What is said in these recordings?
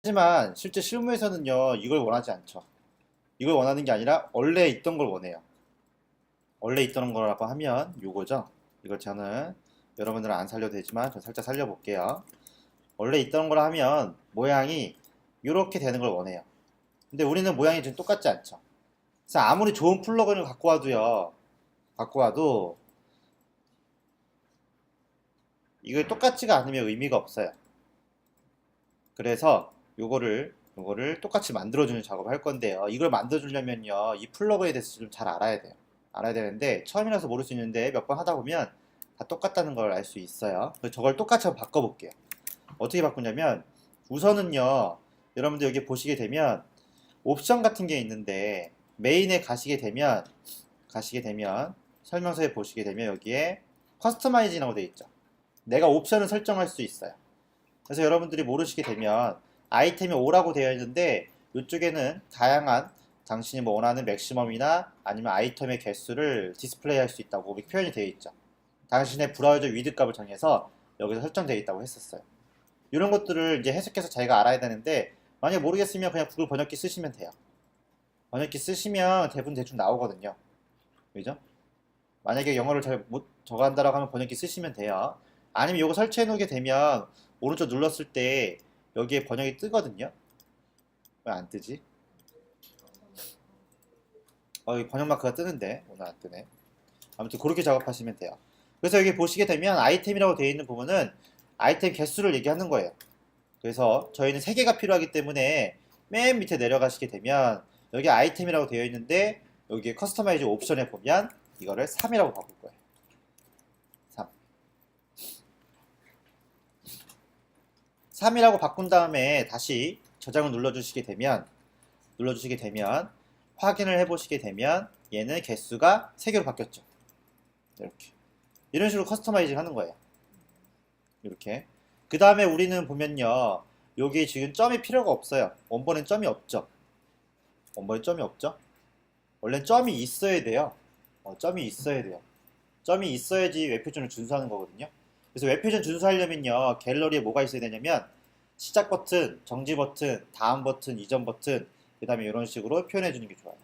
하지만 실제 실무에서는요, 이걸 원하지 않죠. 이걸 원하는 게 아니라 원래 있던 걸 원해요. 원래 있던 거라고 하면 요거죠. 이걸 저는 여러분들은 안 살려도 되지만 저 살짝 살려볼게요. 원래 있던 거라 하면 모양이 이렇게 되는 걸 원해요. 근데 우리는 모양이 지금 똑같지 않죠. 그래서 아무리 좋은 플러그인을 갖고 와도요, 갖고 와도 이걸 똑같지가 않으면 의미가 없어요. 그래서 요거를 똑같이 만들어주는 작업을 할 건데요. 이걸 만들어주려면요, 이 플러그에 대해서 좀 잘 알아야 돼요. 알아야 되는데 처음이라서 모를 수 있는데 몇 번 하다 보면 다 똑같다는 걸 알 수 있어요. 그래서 저걸 똑같이 한번 바꿔볼게요. 어떻게 바꾸냐면 우선은요, 여러분들 여기 보시게 되면 옵션 같은 게 있는데 메인에 가시게 되면 설명서에 보시게 되면 여기에 커스터마이징이라고 되어 있죠. 내가 옵션을 설정할 수 있어요. 그래서 여러분들이 모르시게 되면 아이템이 5라고 되어 있는데 이쪽에는 다양한 당신이 뭐 원하는 맥시멈이나 아니면 아이템의 개수를 디스플레이 할 수 있다고 표현이 되어 있죠. 당신의 브라우저 위드 값을 정해서 여기서 설정되어 있다고 했었어요. 이런 것들을 이제 해석해서 자기가 알아야 되는데 만약 모르겠으면 그냥 구글 번역기 쓰시면 돼요. 번역기 쓰시면 대부분 대충 나오거든요. 그죠? 만약에 영어를 잘 못 적어한다라고 하면 번역기 쓰시면 돼요. 아니면 이거 설치해 놓게 되면 오른쪽 눌렀을 때 여기에 번역이 뜨거든요. 왜 안 뜨지? 여기 번역 마크가 뜨는데 오늘 안 뜨네. 아무튼 그렇게 작업하시면 돼요. 그래서 여기 보시게 되면 아이템이라고 되어 있는 부분은 아이템 개수를 얘기하는 거예요. 그래서 저희는 3개가 필요하기 때문에 맨 밑에 내려가시게 되면 여기 아이템이라고 되어 있는데 여기 커스터마이즈 옵션에 보면 이거를 3이라고 바꿀 거예요. 3. 3이라고 바꾼 다음에 다시 저장을 눌러주시게 되면 확인을 해보시게 되면 얘는 개수가 3개로 바뀌었죠. 이렇게. 이런 식으로 커스터마이징 하는 거예요. 이렇게. 그 다음에 우리는 보면요. 여기 지금 점이 필요가 없어요. 원본엔 점이 없죠. 원본에 점이 없죠. 원래는 점이 있어야 돼요. 점이 있어야 돼요. 점이 있어야지 웹표준을 준수하는 거거든요. 그래서 웹표준 준수하려면요. 갤러리에 뭐가 있어야 되냐면 시작 버튼, 정지 버튼, 다음 버튼, 이전 버튼, 그 다음에 이런 식으로 표현해 주는 게 좋아요.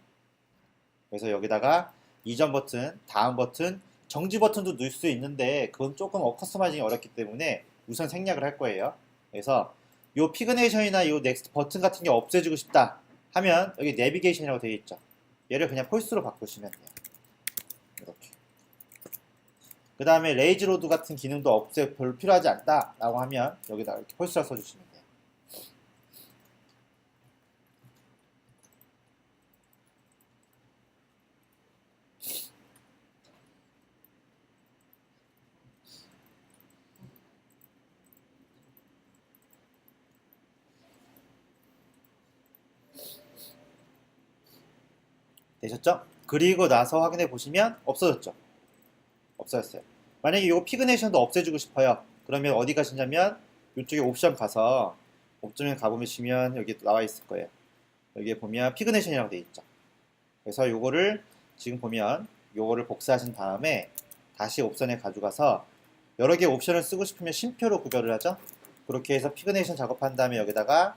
그래서 여기다가 이전 버튼, 다음 버튼, 정지 버튼도 넣을 수 있는데 그건 조금 커스터마이징이 어렵기 때문에 우선 생략을 할 거예요. 그래서 요 피그네이션이나 요 넥스트 버튼 같은 게 없애주고 싶다 하면 여기 내비게이션이라고 되어 있죠. 얘를 그냥 폴스로 바꾸시면 돼요. 이렇게. 그 다음에 레이즈 로드 같은 기능도 별로 필요하지 않다 라고 하면 여기다 이렇게 폴스라 써주시면 돼요. 되셨죠? 그리고 나서 확인해 보시면 없어졌죠. 없어졌어요. 만약에 이거 피그네이션도 없애주고 싶어요. 그러면 어디 가시냐면 이쪽에 옵션 가서 옵션에 가보시면 여기 나와 있을 거예요. 여기에 보면 피그네이션이라고 되어 있죠. 그래서 요거를 지금 보면 요거를 복사하신 다음에 다시 옵션에 가져가서 여러 개 옵션을 쓰고 싶으면 쉼표로 구별을 하죠. 그렇게 해서 피그네이션 작업한 다음에 여기다가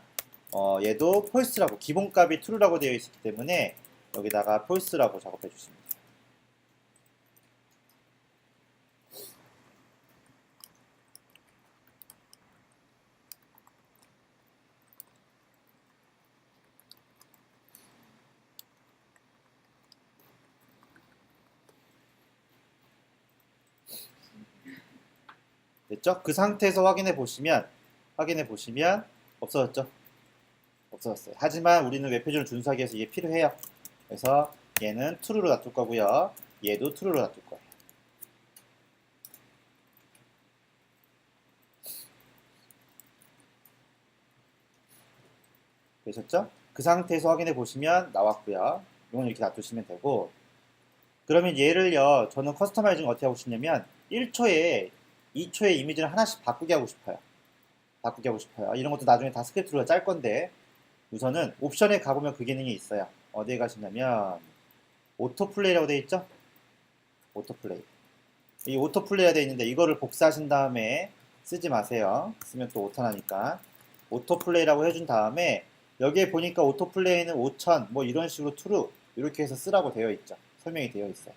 얘도 폴스라고 기본값이 true라고 되어 있기 때문에 여기다가 폴스라고 작업해 주십니다. 됐죠? 그 상태에서 확인해 보시면 없어졌죠? 없어졌어요. 하지만 우리는 웹표준을 준수하기 위해서 이게 필요해요. 그래서 얘는 true로 놔둘 거고요. 얘도 true로 놔둘 거예요. 되셨죠? 그 상태에서 확인해 보시면 나왔고요. 이건 이렇게 놔두시면 되고 그러면 얘를요. 저는 커스터마이징 어떻게 하고 싶냐면 1초에 2초에 이미지를 하나씩 바꾸게 하고 싶어요. 이런 것도 나중에 다 스크립트로 짤 건데 우선은 옵션에 가보면 그 기능이 있어요. 어디에 가시냐면 오토플레이라고 되어 있죠? 오토플레이. 이 오토플레이가 되어 있는데 이거를 복사하신 다음에 쓰지 마세요. 쓰면 또 오타나니까. 오토플레이라고 해준 다음에 여기에 보니까 오토플레이는 5000 뭐 이런 식으로 true 이렇게 해서 쓰라고 되어 있죠. 설명이 되어 있어요.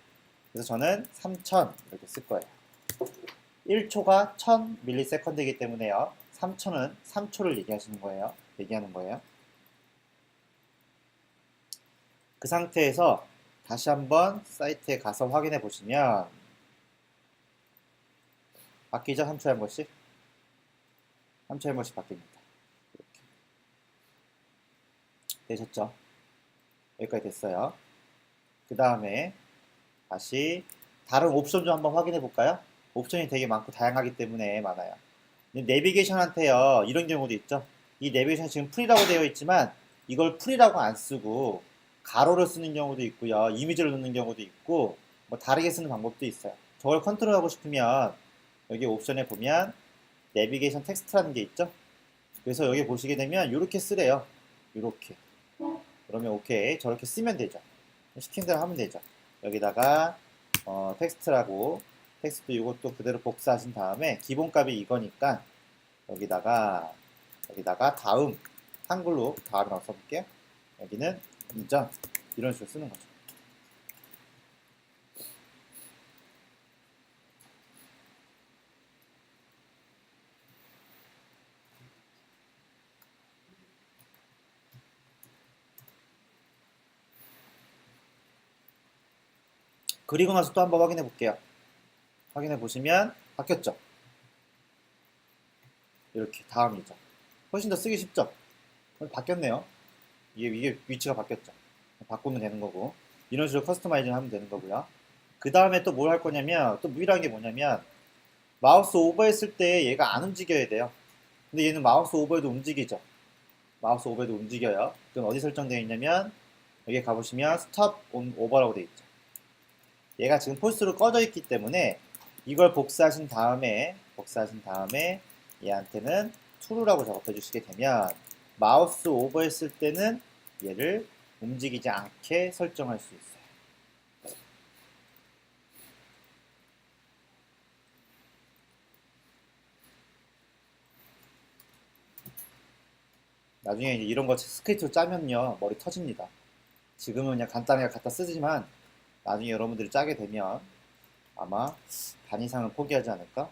그래서 저는 3000 이렇게 쓸 거예요. 1초가 1000ms이기 때문에요. 3000은 3초를 얘기하는 거예요. 그 상태에서 다시 한번 사이트에 가서 확인해 보시면 바뀌죠? 3초에 한 번씩? 3초에 한 번씩 바뀝니다. 이렇게. 되셨죠? 여기까지 됐어요. 그 다음에 다시 다른 옵션 좀 한번 확인해 볼까요? 옵션이 되게 많고 다양하기 때문에 많아요. 내비게이션한테요, 이런 경우도 있죠. 이 내비게이션 지금 풀이라고 되어 있지만 이걸 풀이라고 안 쓰고 가로를 쓰는 경우도 있고요. 이미지를 넣는 경우도 있고 뭐 다르게 쓰는 방법도 있어요. 저걸 컨트롤하고 싶으면 여기 옵션에 보면 내비게이션 텍스트라는 게 있죠. 그래서 여기 보시게 되면 이렇게 쓰래요. 이렇게. 그러면 오케이. 저렇게 쓰면 되죠. 시킨 대로 하면 되죠. 여기다가 텍스트라고 텍스트 이것도 그대로 복사하신 다음에 기본값이 이거니까 여기다가 다음 한글로 다음이라고 써볼게요. 여기는 이전 이런 식으로 쓰는 거죠. 그리고 나서 또 한번 확인해 볼게요. 확인해 보시면 바뀌었죠? 이렇게 다음이죠. 훨씬 더 쓰기 쉽죠? 바뀌었네요. 이게 위치가 바뀌었죠. 바꾸면 되는 거고 이런 식으로 커스터마이징 하면 되는 거고요. 그 다음에 또 뭘 할 거냐면 또 유일한 게 뭐냐면 마우스 오버했을 때 얘가 안 움직여야 돼요. 근데 얘는 마우스 오버해도 움직이죠. 마우스 오버해도 움직여요. 그건 어디 설정되어 있냐면 여기 가보시면 스톱 온 오버라고 되어 있죠. 얘가 지금 폴스로 꺼져 있기 때문에 이걸 복사하신 다음에 얘한테는 true라고 작업해 주시게 되면 마우스 오버했을 때는 얘를 움직이지 않게 설정할 수 있어요. 나중에 이제 이런 거 스크립트로 짜면요 머리 터집니다. 지금은 그냥 간단하게 갖다 쓰지만 나중에 여러분들이 짜게 되면 아마 반 이상은 포기하지 않을까?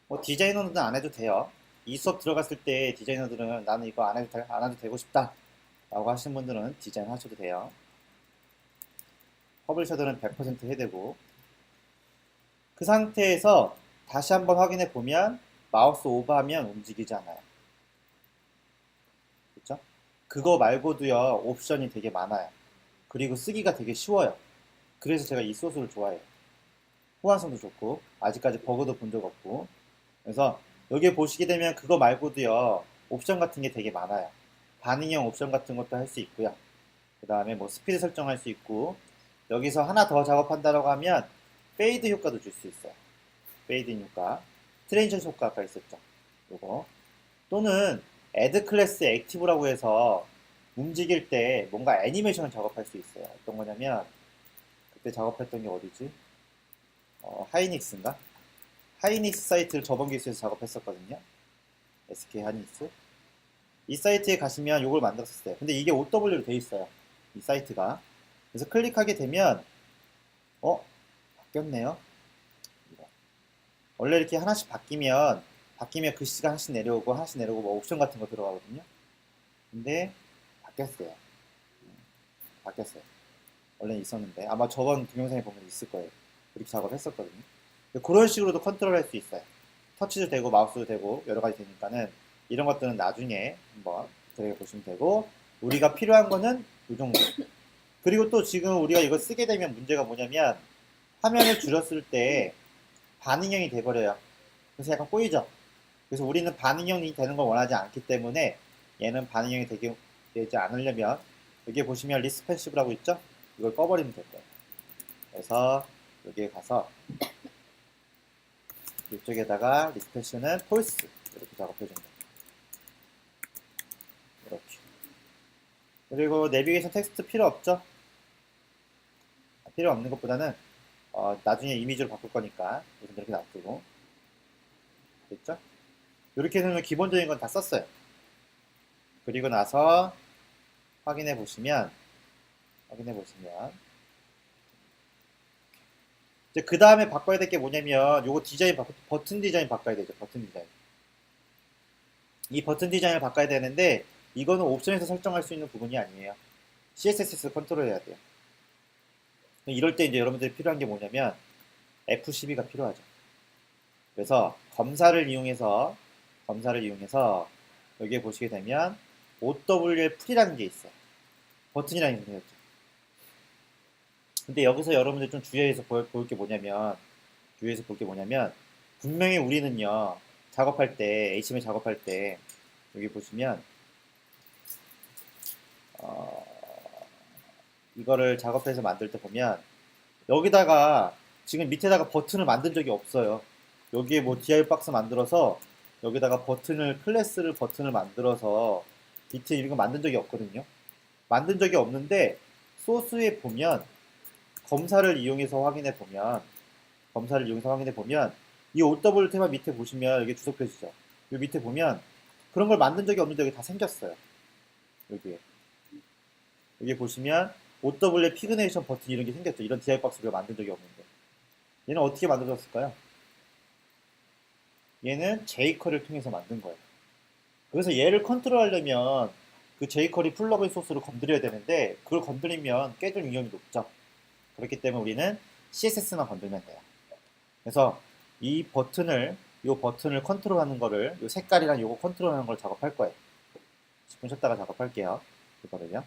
뭐 디자이너들은 안 해도 돼요. 이 수업 들어갔을 때 디자이너들은 나는 이거 안 해도 되고 싶다 라고 하시는 분들은 디자인 하셔도 돼요. 퍼블리셔들은 100% 해되고 그 상태에서 다시 한번 확인해 보면 마우스 오버하면 움직이지 않아요. 그렇죠? 그거 말고도요 옵션이 되게 많아요. 그리고 쓰기가 되게 쉬워요. 그래서 제가 이 소스를 좋아해요. 호환성도 좋고 아직까지 버그도 본 적 없고 그래서 여기 보시게 되면 그거 말고도요 옵션 같은 게 되게 많아요. 반응형 옵션 같은 것도 할 수 있고요. 그 다음에 뭐 스피드 설정할 수 있고 여기서 하나 더 작업한다라고 하면 페이드 효과도 줄 수 있어요. 페이드 효과, 트랜지션 효과 아까 있었죠. 요거 또는 애드 클래스 액티브라고 해서 움직일 때 뭔가 애니메이션을 작업할 수 있어요. 어떤 거냐면 그때 작업했던 게 어디지? 하이닉스인가? 하이닉스 사이트를 저번 기수에서 작업했었거든요. SK 하이닉스. 이 사이트에 가시면 이걸 만들었었어요. 근데 이게 OW로 돼 있어요. 이 사이트가. 그래서 클릭하게 되면 바뀌었네요. 원래 이렇게 하나씩 바뀌면 글씨가 하나씩 내려오고 뭐 옵션 같은 거 들어가거든요. 근데 바뀌었어요. 바뀌었어요. 원래는 있었는데 아마 저번 동영상에 보면 있을 거예요. 이렇게 작업했었거든요. 그런 식으로도 컨트롤 할 수 있어요. 터치도 되고 마우스도 되고 여러 가지 되니까는 이런 것들은 나중에 한번 들어가 보시면 되고 우리가 필요한 거는 이 정도. 그리고 또 지금 우리가 이거 쓰게 되면 문제가 뭐냐면 화면을 줄였을 때 반응형이 돼버려요. 그래서 약간 꼬이죠. 그래서 우리는 반응형이 되는 걸 원하지 않기 때문에 얘는 반응형이 되지 않으려면 여기 보시면 리스펜시브라고 있죠? 이걸 꺼버리면 될 거예요. 그래서 여기에 가서 이쪽에다가 리스펜시는 폴스 이렇게 작업해주면 돼요. 이렇게. 그리고 내비게이션 텍스트 필요 없죠? 필요 없는 것보다는 나중에 이미지로 바꿀 거니까 우선 이렇게 놔두고 됐죠? 이렇게 해서 기본적인 건 다 썼어요. 그리고 나서 확인해 보시면 이제 그 다음에 바꿔야 될 게 뭐냐면 요거 디자인 버튼 디자인 바꿔야 되죠. 버튼 디자인. 이 버튼 디자인을 바꿔야 되는데 이거는 옵션에서 설정할 수 있는 부분이 아니에요. CSS 컨트롤 해야 돼요. 이럴 때 이제 여러분들이 필요한 게 뭐냐면 F12가 필요하죠. 그래서 검사를 이용해서 여기에 보시게 되면 OWL 풀이라는 게 있어요. 버튼이라는 게 생겼죠. 근데 여기서 여러분들 좀 주의해서 볼 게 뭐냐면 분명히 우리는요 작업할 때 HTML 작업할 때 여기 보시면 이거를 작업해서 만들 때 보면 여기다가 지금 밑에다가 버튼을 만든 적이 없어요. 여기에 뭐 dir 박스 만들어서 여기다가 클래스를 버튼을 만들어서 밑에 이런 거 만든 적이 없거든요. 만든 적이 없는데 소스에 보면 검사를 이용해서 확인해 보면 이 OW 테마 밑에 보시면 여기 주석 표시죠. 여기 밑에 보면 그런 걸 만든 적이 없는데 여기 다 생겼어요. 여기 보시면 OW의 피그네이션 버튼 이런 게 생겼죠. 이런 DI 박스를 만든 적이 없는데 얘는 어떻게 만들어졌을까요? 얘는 jQuery를 통해서 만든 거예요. 그래서 얘를 컨트롤하려면 그 jQuery 플러그인 소스를 건드려야 되는데 그걸 건드리면 깨질 위험이 높죠. 그렇기 때문에 우리는 CSS만 건들면 돼요. 그래서 이 버튼을 컨트롤하는 거를 이 색깔이랑 요거 컨트롤하는 걸 작업할 거예요. 10분 쉬었다가 작업할게요. 이거를요.